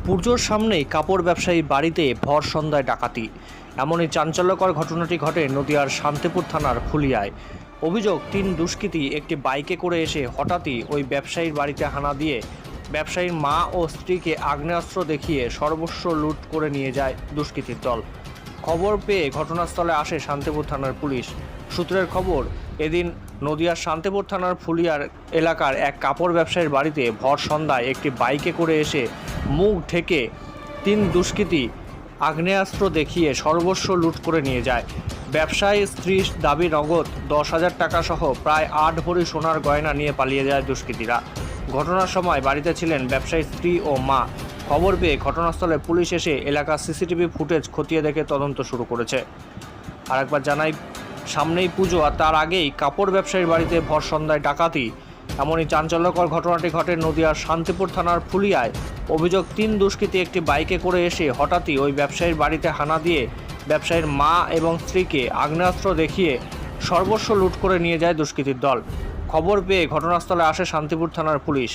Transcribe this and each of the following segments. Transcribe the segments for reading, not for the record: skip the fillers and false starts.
পুজোর সামনেই কাপড় ব্যবসায়ী বাড়িতে ভর সন্ধ্যায় ডাকাতি। এমনই চাঞ্চল্যকর ঘটনাটি ঘটে নদিয়ার শান্তিপুর থানার ফুলিয়ায়। অভিযোগ, 3 দুষ্কৃতী একটি বাইকে করে এসে হঠাৎই ওই ব্যবসায়ীর বাড়িতে হানা দিয়ে ব্যবসায়ীর মা ও স্ত্রীকে আগ্নেয়াস্ত্র দেখিয়ে সর্বস্ব লুট করে নিয়ে যায় দুষ্কৃতীর দল। খবর পেয়ে ঘটনাস্থলে আসে শান্তিপুর থানার পুলিশ। সূত্রের খবর, এদিন নদিয়ার শান্তিপুর থানার ফুলিয়ার এলাকার এক কাপড় ব্যবসায়ীর বাড়িতে ভর সন্ধ্যায় একটি বাইকে করে এসে মুখ ঢেকে 3 দুষ্কৃতী আগ্নেয়াস্ত্র দেখিয়ে সর্বস্ব লুট করে নিয়ে যায়। ব্যবসায়ী স্ত্রীর দাবি নগদ 10,000 টাকা সহ প্রায় 8 ভরি সোনার গয়না নিয়ে পালিয়ে যায় দুষ্কৃতীরা। ঘটনার সময় বাড়িতে ছিলেন ব্যবসায়ীর স্ত্রী ও মা। খবর পেয়ে ঘটনাস্থলে পুলিশ এসে এলাকার সিসিটিভি ফুটেজ খতিয়ে দেখে তদন্ত শুরু করেছে। আরেকবার জানাই, সামনেই পুজো আর তার আগেই কাপড় ব্যবসায়ীর বাড়িতে ভর সন্ধ্যায় ডাকাতি। এমনই চাঞ্চল্যকর ঘটনাটি ঘটে নদিয়ার শান্তিপুর থানার ফুলিয়ায়। অভিযোগ, 3 দুষ্কৃতী একটি বাইকে করে এসে হঠাৎই ওই ব্যবসায়ীর বাড়িতে হানা দিয়ে ব্যবসায়ীর মা এবং স্ত্রীকে আগ্নেয়াস্ত্র দেখিয়ে সর্বস্ব লুট করে নিয়ে যায় দুষ্কৃতীর দল। খবর পেয়ে ঘটনাস্থলে আসে শান্তিপুর থানার পুলিশ।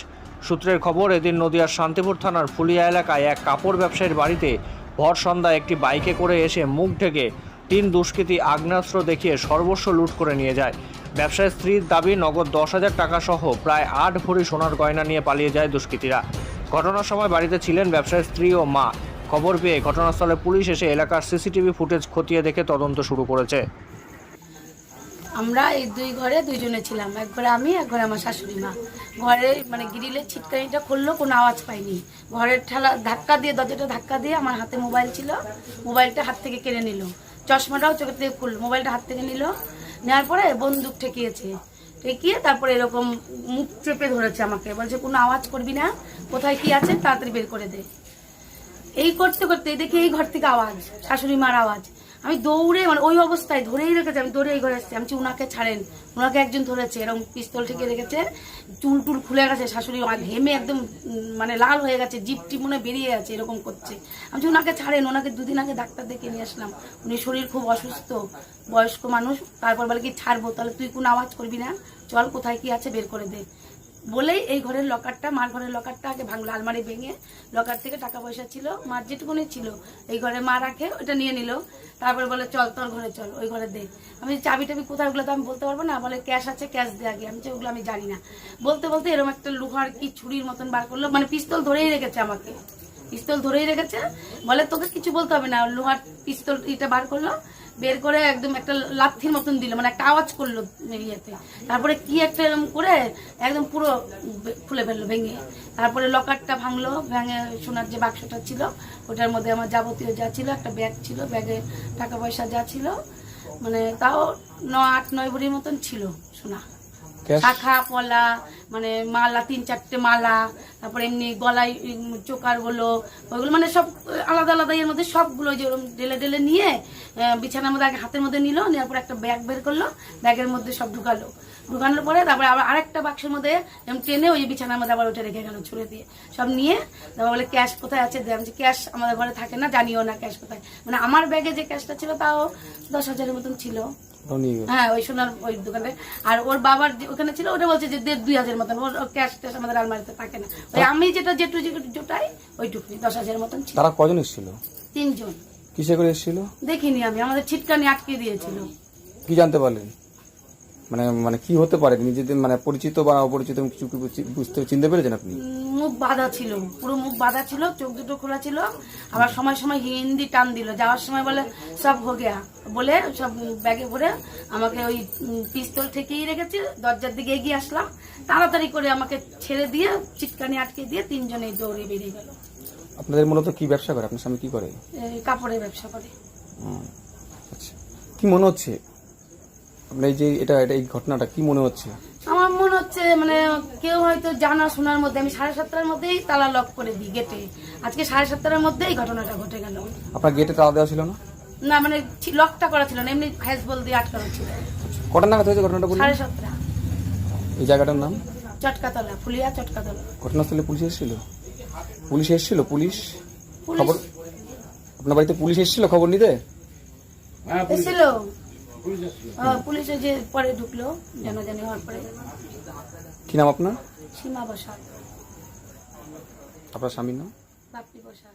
সূত্রের খবর, এদিন নদিয়ার শান্তিপুর থানার ফুলিয়া এলাকায় এক কাপড় ব্যবসায়ীর বাড়িতে ভর সন্ধ্যায় একটি বাইকে করে এসে মুখ ঢেকে 3 দুষ্কৃতী আগ্নেয়াস্ত্র দেখিয়ে সর্বস্ব লুট করে নিয়ে যায়। ব্যবসায়ীর স্ত্রীর দাবি নগদ 10,000 টাকা সহ প্রায় 8 ভরি সোনার গয়না নিয়ে পালিয়ে যায় দুষ্কৃতীরা। ঘটনার সময় বাড়িতে ছিলেন ব্যবসায়ীর স্ত্রী ও মা। খবর পেয়ে ঘটনাস্থলে পুলিশ এসে এলাকার সিসিটিভি ফুটেজ খতিয়ে দেখে তদন্ত শুরু করেছে। আমরা এই 2 ঘরে 2 জনে ছিলাম, একবার আমি একবার আমার শাশুড়ি মা। ঘরে গ্রিলের ছিটকানিটা খুললো, কোনো আওয়াজ পাইনি। ঘরের ঠেলা ধাক্কা দিয়ে, দরজাটা ধাক্কা দিয়ে আমার হাতে মোবাইল ছিল, মোবাইলটা হাত থেকে কেড়ে নিল। চশমাটাও চোখের থেকে খুললো, মোবাইলটা হাত থেকে নিল। নেওয়ার পরে বন্দুক ঠেকিয়ে তারপরে এরকম মুখ চেপে ধরেছে আমাকে, বলছে কোনো আওয়াজ করবি না, কোথায় কি আছে তাড়াতাড়ি বের করে দে। এই করতে করতে দেখি এই ঘর থেকে আওয়াজ, শাশুড়ি মার আওয়াজ। আমি দৌড়ে, ওই অবস্থায় ধরেই রেখেছে, আমি দৌড়ে এই ঘরে আসছি। আমি উনাকে ছাড়েন, ওনাকে একজন ধরেছে, এরকম পিস্তল ঠেকে রেখেছে, চুল টুল খুলে গেছে, শাশুড়ি ঘেমে একদম লাল হয়ে গেছে, জিপ টিপ মনে বেরিয়ে গেছে, এরকম করছে। আমি ওনাকে ছাড়েন, ওনাকে 2 দিন আগে ডাক্তার দেখে নিয়ে আসলাম, উনি শরীর খুব অসুস্থ, বয়স্ক মানুষ। তারপর বলে কি ছাড়বো, তাহলে তুই কোনো আওয়াজ করবি না, চল কোথায় কি আছে বের করে দে বলেই এই ঘরের লকারটা, মার ঘরের লকারটা আগে ভাঙলো, আলমারি ভেঙে লকার থেকে টাকা পয়সা ছিল, মার যেটুকুনি ছিল এই ঘরে মা রাখে, ওটা নিয়ে নিল। তারপরে বলে চল তোর ঘরে চল, ওই ঘরে দে। আমি চাবি টাবি কোথায়, ওগুলো তো আমি বলতে পারবো না। বলে ক্যাশ আছে, ক্যাশ দে আগে। আমি ওগুলো আমি জানি না। বলতে বলতে এরকম একটা লোহার কি ছুরির মতন বার করলো, পিস্তল ধরেই রেখেছে আমাকে, পিস্তল ধরেই রেখেছে। বলে তোকে কিছু বলতে হবে না, লোহার পিস্তল এটা বার করলো, বের করে একদম একটা লাথির মতন দিল, একটা আওয়াজ করলো ইয়েতে। তারপরে কি একটা এরকম করে একদম পুরো খুলে ফেললো ভেঙে। তারপরে লকারটা ভাঙলো, ভেঙে সোনার যে বাক্সটা ছিল ওটার মধ্যে আমার যাবতীয় যা ছিল, একটা ব্যাগ ছিল, ব্যাগে টাকা পয়সা যা ছিল, তাও 8-9 ভরির মতন ছিল সোনা, শাখা পলা, মালা, 3-4টে মালা, তারপরে এমনি গলায় চোকার গুলো, ওইগুলো সব আলাদা আলাদা এর মধ্যে সবগুলো যে ঢেলে ঢেলে নিয়ে বিছানার মধ্যে আগে হাতের মধ্যে নিল, নেওয়ার পর একটা ব্যাগ বের করলো, ব্যাগের মধ্যে সব ঢুকানোর পরে তারপরে আবার আরেকটা বাক্সের মধ্যে টেনে ওই বিছানার মধ্যে আবার ওটা রেখে গেল ছুঁড়ে দিয়ে। সব নিয়ে তারপর বলে ক্যাশ কোথায় আছে, ক্যাশ আমাদের ঘরে থাকে না, জানিও না ক্যাশ কোথায়। আমার ব্যাগে যে ক্যাশটা ছিল তাও 10,000-এর মতন ছিল। হ্যাঁ, ওই সোনার ওই দোকানে। আর ওর বাবার ওখানে ছিল, ওটা বলছে যে 1,500-2,000 মতন। ওর ক্যাশ ট্যাশ আমাদের আলমারিতে থাকে না, ওই আমি যেটা জোটাই ওইটুকুনি 10,000-এর মতন ছিল। তারা কজন এসেছিল? 3 জন। কিসে করে এসেছিল দেখিনি আমি, আমাদের ছিটকানি আটকে দিয়েছিল। কি জানতে পারলেন? কি হতে পারে নিজেদের, পরিচিত বা অপরিচিত কিছু বুঝতে চিনতে পেরেছেন আপনি? মুখ বাঁধা ছিল, পুরো মুখ বাঁধা ছিল, চোখ দুটো খোলা ছিল। আবার সময় সময় হিন্দি টান দিল, যাওয়ার সময় বলে সব হো গেয়া বলে সব ব্যাগে ভরে আমাকে ওই পিস্তল ঠেকেই রেখেছে। দরজার দিকে এগিয়ে আসলাম, তাড়াতাড়ি করে আমাকে ছেড়ে দিয়ে চিটকানি আটকে দিয়ে 3 জনে দৌড়ে বেরিয়ে গেল। আপনাদের মূলত কি ব্যবসা করে? আপনার স্বামী কি করে? কাপড়ের ব্যবসা করে। আচ্ছা, কি মনে হচ্ছে আপনার এই যে এই ঘটনাটা কি মনে হচ্ছে? আমার মনে হচ্ছে কেউ হয়তো জানা শোনার মধ্যে, আমি 7:30-এর মধ্যেই তালা লক করে দিই গেটে, আজকে 7:30-এর মধ্যেই ঘটনাটা ঘটে গেল। আপনার গেটে তালা দেওয়া ছিল না? না, লকটা করা ছিল না, এমনি হ্যাজবল দিয়ে আটকানো ছিল। কটা নাগাদ হয়েছে ঘটনাটা? 7:30। এই জায়গাটার নাম চটকাতলা, ফুলিয়া চটকাতলা। ঘটনাস্থলে পুলিশ এসেছিল? পুলিশ খবর, আপনার বাড়িতে পুলিশ এসেছিল খবর নিতে? এসেছিল, পুলিশে যে পরে ঢুকলো জানাজানি হওয়ার পরে। কি নাম আপনার? সীমা বসাক। আপনার স্বামীর নাম? বাপ্পি বসা